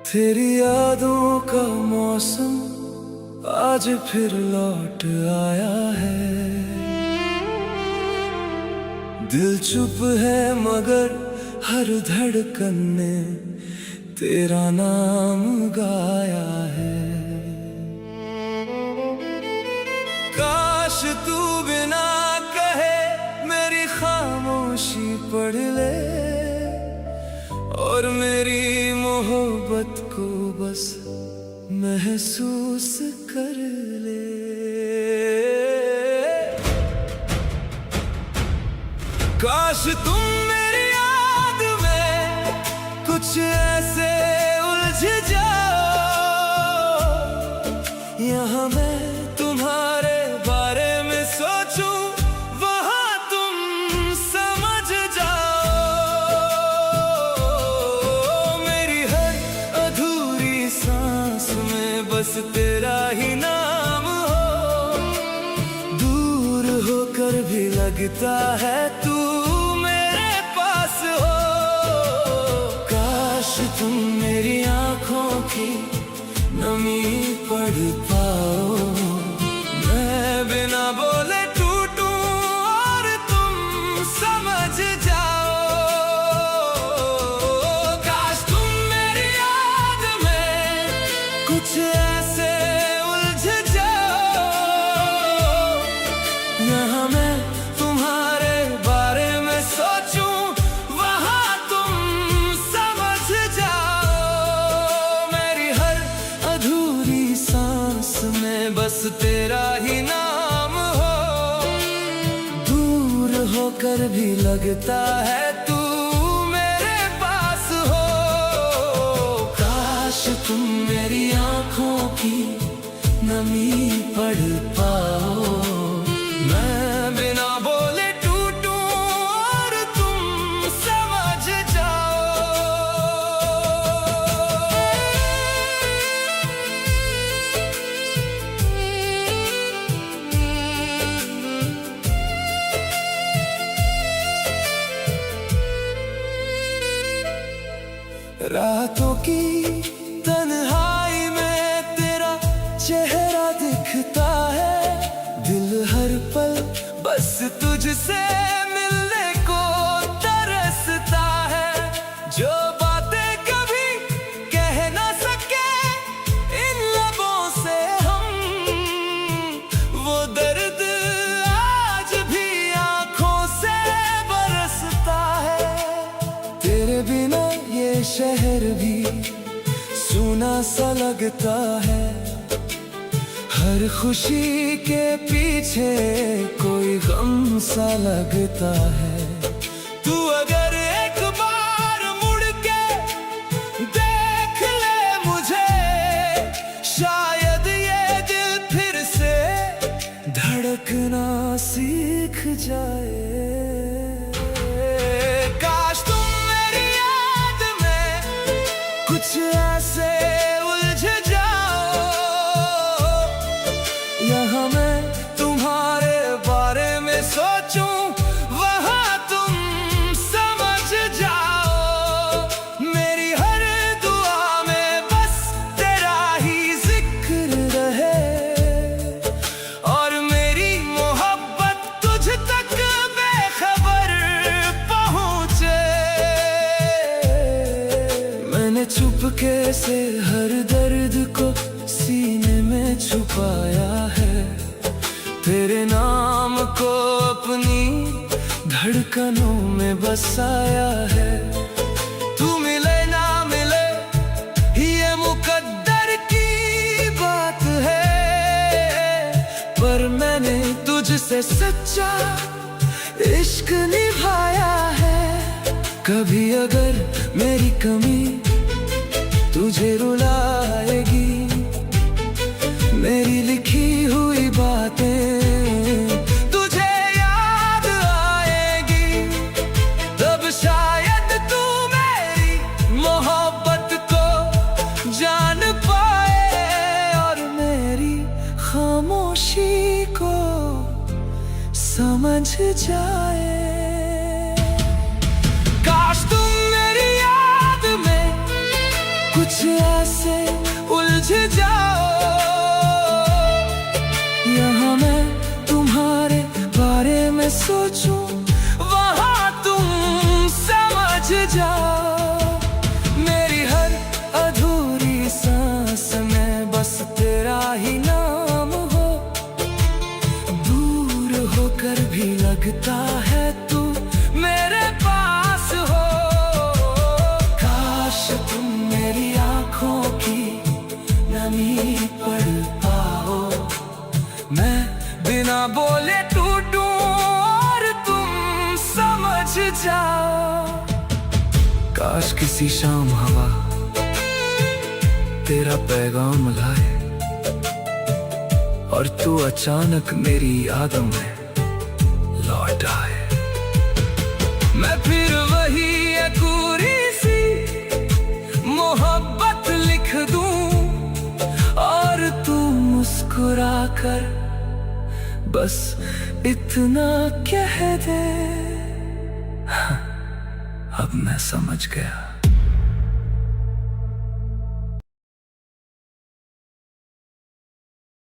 तेरी यादों का मौसम आज फिर लौट आया है। दिल चुप है मगर हर धड़कन ने तेरा नाम गाया है। काश तू बिना कहे मेरी खामोशी पढ़ ले और मेरी मोहब्बत को बस महसूस कर ले। काश तुम मेरी याद में कुछ ऐसे उलझ जाओ, यहाँ मैं तुम्हारे बारे में सोचूं, वहाँ तुम समझ जाओ। मेरी हर अधूरी सांस में बस तेरा ही नाम हो, दूर होकर भी लगता है तू मेरे पास हो। काश तुम मेरी आंखों की नमी पढ़ पाओ, मैं बिना बोले टूटूं और तुम समझ जाओ। काश तुम मेरी याद में कुछ ऐसे उलझ जाओ, यहाँ मैं तुम्हारे बारे में सोचूं, वहाँ तुम समझ जाओ। मेरी हर अधूरी सांस में बस तेरा ही नाम हो, दूर होकर भी लगता है तू मेरे पास हो। काश तुम मेरी आंखों की नमी पढ़ पाओ, मैं बिना बोले टूटूं और तुम समझ जाओ। रातों की तन्हाई में तेरा चेहरा दिखता है, दिल हर पल बस तुझसे मिलने को तरसता है। जो बातें कभी कह ना सके इन लबों से हम, वो दर्द आज भी आंखों से बरसता है। तेरे बिना ये शहर भी सूना सा लगता है, हर खुशी के पीछे कोई गम सा लगता है। तू अगर एक बार मुड़ के देख ले मुझे, शायद ये दिल फिर से धड़कना सीख जाए। काश तुम मेरी याद में कुछ ऐसे उलझ जाओ, यहाँ मैं तुम्हारे बारे में सोचूं, वहाँ तुम समझ जाओ। मेरी हर दुआ में बस तेरा ही जिक्र रहे और मेरी मोहब्बत तुझ तक बेखबर पहुँचे। मैंने चुपके से हर दर्द को सीने में छुपाया है, तेरे नाम को अपनी धड़कनों में बसाया है। तू मिले ना मिले ये मुकद्दर की बात है, पर मैंने तुझसे सच्चा इश्क निभाया है। कभी अगर मेरी कमी तुझे रुलाएगी, मेरी लिखी हुई बातें तुझे याद आएगी, तब शायद तू मेरी मोहब्बत को जान पाए और मेरी समझ जाए। काश तुम मेरी याद में कुछ ऐसे उलझ जाओ, यहाँ मैं तुम्हारे बारे में सोचूं, वहाँ तुम समझ जाओ। मेरी हर अधूरी सांस में बस तेरा ही नाम हो, दूर होकर भी लगता है तू मेरे पास हो। काश तुम मेरी आँखों की नमी पढ़ पाओ, मैं बिना बोले टूटूं और तुम समझ जाओ। काश किसी शाम हवा तेरा पैगाम लाए और तू अचानक मेरी यादों में लौट आए। मैं फिर वही अधूरी सी मोहब्बत लिख दूं और तू मुस्कुरा कर बस इतना कह दे, हाँ, अब मैं समझ गया।